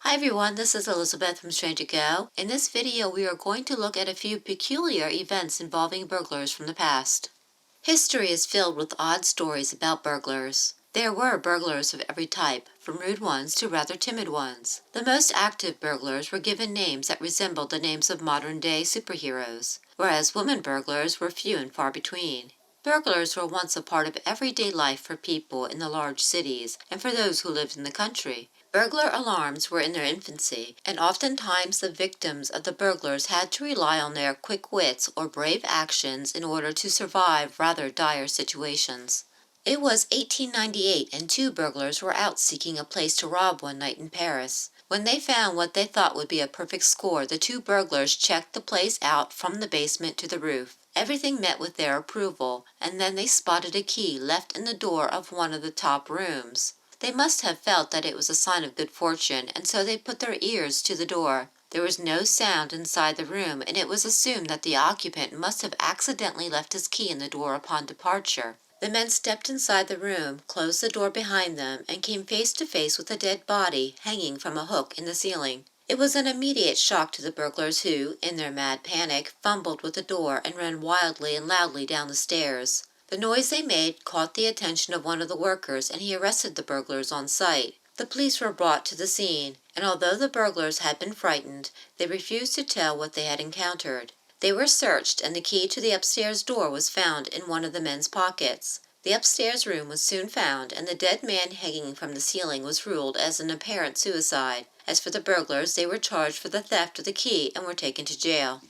Hi everyone, this is Elizabeth from Stranger Go. In this video, we are going to look at a few peculiar events involving burglars from the past. History is filled with odd stories about burglars. There were burglars of every type, from rude ones to rather timid ones. The most active burglars were given names that resembled the names of modern-day superheroes, whereas women burglars were few and far between. Burglars were once a part of everyday life for people in the large cities and for those who lived in the country. Burglar alarms were in their infancy, and oftentimes the victims of the burglars had to rely on their quick wits or brave actions in order to survive rather dire situations. It was 1898 and two burglars were out seeking a place to rob one night in Paris. When they found what they thought would be a perfect score, the two burglars checked the place out from the basement to the roof. Everything met with their approval, and then they spotted a key left in the door of one of the top rooms. They must have felt that it was a sign of good fortune, and so they put their ears to the door. There was no sound inside the room, and it was assumed that the occupant must have accidentally left his key in the door upon departure. The men stepped inside the room, closed the door behind them, and came face to face with a dead body hanging from a hook in the ceiling. It was an immediate shock to the burglars who, in their mad panic, fumbled with the door and ran wildly and loudly down the stairs. The noise they made caught the attention of one of the workers, and he arrested the burglars on sight. The police were brought to the scene, and although the burglars had been frightened, they refused to tell what they had encountered. They were searched, and the key to the upstairs door was found in one of the men's pockets. The upstairs room was soon found, and the dead man hanging from the ceiling was ruled as an apparent suicide. As for the burglars, they were charged for the theft of the key and were taken to jail.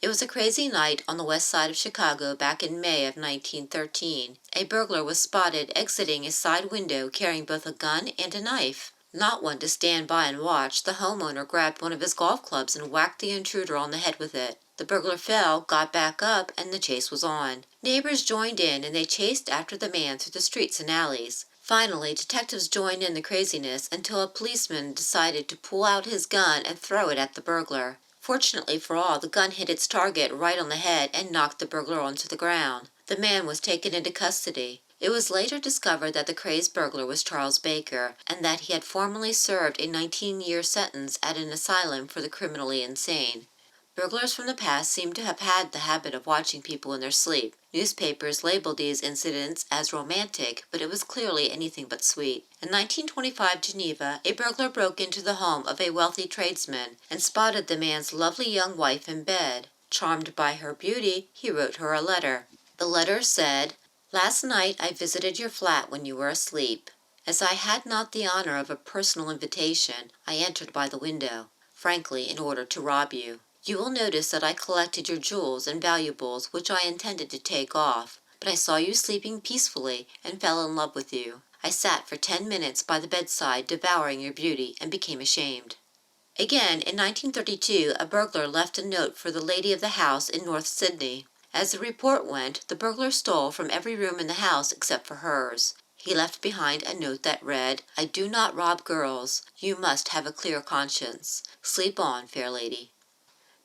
It was a crazy night on the west side of Chicago back in May of 1913. A burglar was spotted exiting a side window carrying both a gun and a knife. Not one to stand by and watch, the homeowner grabbed one of his golf clubs and whacked the intruder on the head with it. The burglar fell, got back up, and the chase was on. Neighbors joined in, and they chased after the man through the streets and alleys. Finally, detectives joined in the craziness until a policeman decided to pull out his gun and throw it at the burglar. Fortunately for all, the gun hit its target right on the head and knocked the burglar onto the ground. The man was taken into custody. It was later discovered that the crazed burglar was Charles Baker, and that he had formerly served a 19-year sentence at an asylum for the criminally insane. Burglars from the past seem to have had the habit of watching people in their sleep. Newspapers labeled these incidents as romantic, but it was clearly anything but sweet. In 1925 Geneva, a burglar broke into the home of a wealthy tradesman and spotted the man's lovely young wife in bed. Charmed by her beauty, he wrote her a letter. The letter said, "Last night I visited your flat when you were asleep. As I had not the honor of a personal invitation, I entered by the window, frankly in order to rob you. You will notice that I collected your jewels and valuables which I intended to take off, but I saw you sleeping peacefully and fell in love with you. I sat for 10 minutes by the bedside devouring your beauty and became ashamed." Again, in 1932, a burglar left a note for the lady of the house in North Sydney. As the report went, the burglar stole from every room in the house except for hers. He left behind a note that read, "I do not rob girls. You must have a clear conscience. Sleep on, fair lady."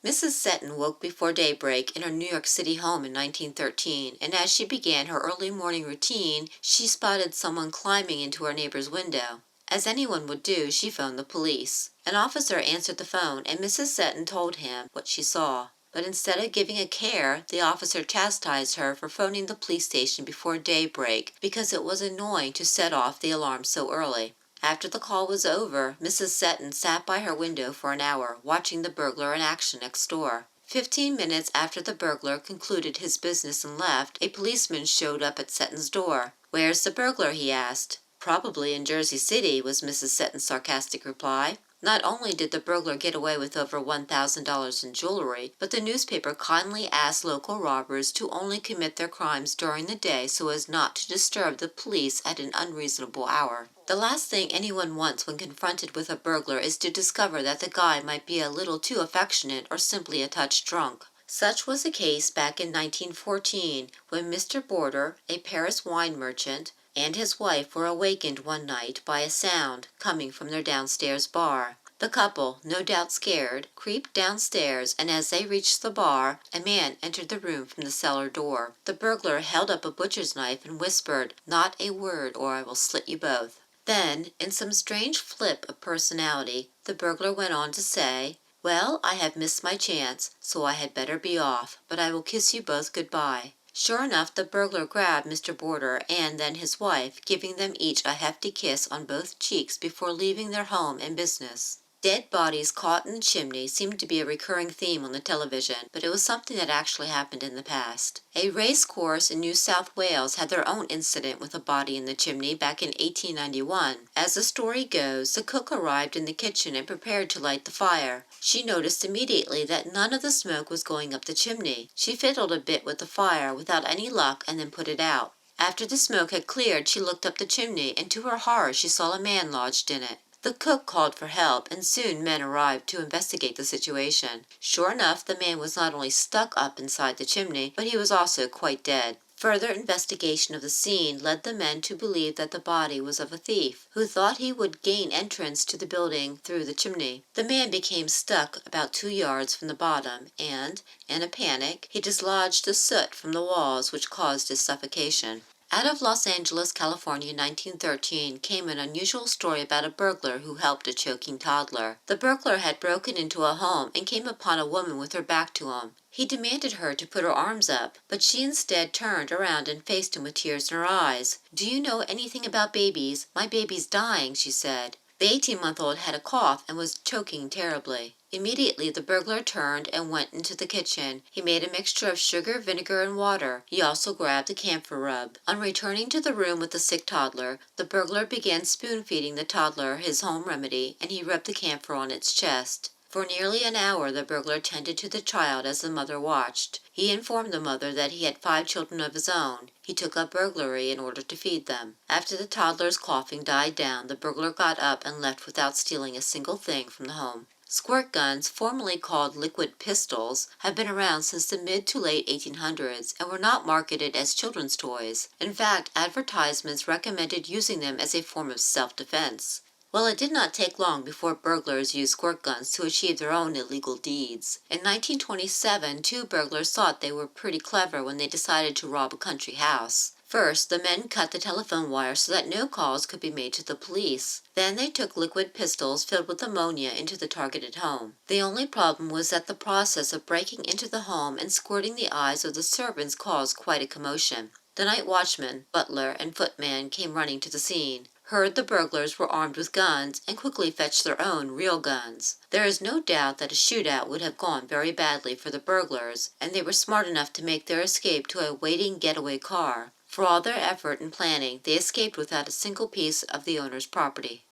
Mrs. Seton woke before daybreak in her New York City home in 1913, and as she began her early morning routine, she spotted someone climbing into her neighbor's window. As anyone would do, she phoned the police. An officer answered the phone, and Mrs. Seton told him what she saw. But instead of giving a care, the officer chastised her for phoning the police station before daybreak because it was annoying to set off the alarm so early. After the call was over, Mrs. Seton sat by her window for an hour, watching the burglar in action next door. 15 minutes after the burglar concluded his business and left, a policeman showed up at Seton's door. "Where's the burglar?" he asked. "Probably in Jersey City," was Mrs. Seton's sarcastic reply. Not only did the burglar get away with over $1,000 in jewelry, but the newspaper kindly asked local robbers to only commit their crimes during the day so as not to disturb the police at an unreasonable hour. The last thing anyone wants when confronted with a burglar is to discover that the guy might be a little too affectionate or simply a touch drunk. Such was the case back in 1914 when Mr. Border, a Paris wine merchant, and his wife were awakened one night by a sound coming from their downstairs bar. The couple, no doubt scared, creeped downstairs, and as they reached the bar, a man entered the room from the cellar door. The burglar held up a butcher's knife and whispered, "Not a word, or I will slit you both." Then, in some strange flip of personality, the burglar went on to say, "Well, I have missed my chance, so I had better be off, but I will kiss you both good-bye." Sure enough, the burglar grabbed Mr. Boarder and then his wife, giving them each a hefty kiss on both cheeks before leaving their home and business. Dead bodies caught in the chimney seemed to be a recurring theme on the television, but it was something that actually happened in the past. A race course in New South Wales had their own incident with a body in the chimney back in 1891. As the story goes, the cook arrived in the kitchen and prepared to light the fire. She noticed immediately that none of the smoke was going up the chimney. She fiddled a bit with the fire without any luck and then put it out. After the smoke had cleared, she looked up the chimney, and to her horror she saw a man lodged in it. The cook called for help, and soon men arrived to investigate the situation. Sure enough, the man was not only stuck up inside the chimney, but he was also quite dead. Further investigation of the scene led the men to believe that the body was of a thief, who thought he would gain entrance to the building through the chimney. The man became stuck about 2 yards from the bottom, and, in a panic, he dislodged the soot from the walls, which caused his suffocation. Out of Los Angeles, California in 1913 came an unusual story about a burglar who helped a choking toddler. The burglar had broken into a home and came upon a woman with her back to him. He demanded her to put her arms up, but she instead turned around and faced him with tears in her eyes. "Do you know anything about babies? My baby's dying," she said. The 18-month-old had a cough and was choking terribly. Immediately the burglar turned and went into the kitchen. He made a mixture of sugar, vinegar, and water. He also grabbed a camphor rub. On returning to the room with the sick toddler, the burglar began spoon-feeding the toddler his home remedy, and he rubbed the camphor on its chest. For nearly an hour the burglar tended to the child as the mother watched. He informed the mother that he had 5 children of his own. He took up burglary in order to feed them. After the toddler's coughing died down, the burglar got up and left without stealing a single thing from the home. Squirt guns, formerly called liquid pistols, have been around since the mid to late 1800s and were not marketed as children's toys. In fact, advertisements recommended using them as a form of self-defense. Well, it did not take long before burglars used squirt guns to achieve their own illegal deeds. In 1927, 2 burglars thought they were pretty clever when they decided to rob a country house. First, the men cut the telephone wire so that no calls could be made to the police. Then they took liquid pistols filled with ammonia into the targeted home. The only problem was that the process of breaking into the home and squirting the eyes of the servants caused quite a commotion. The night watchman, butler, and footman came running to the scene, heard the burglars were armed with guns, and quickly fetched their own real guns. There is no doubt that a shootout would have gone very badly for the burglars, and they were smart enough to make their escape to a waiting getaway car. For all their effort and planning, they escaped without a single piece of the owner's property.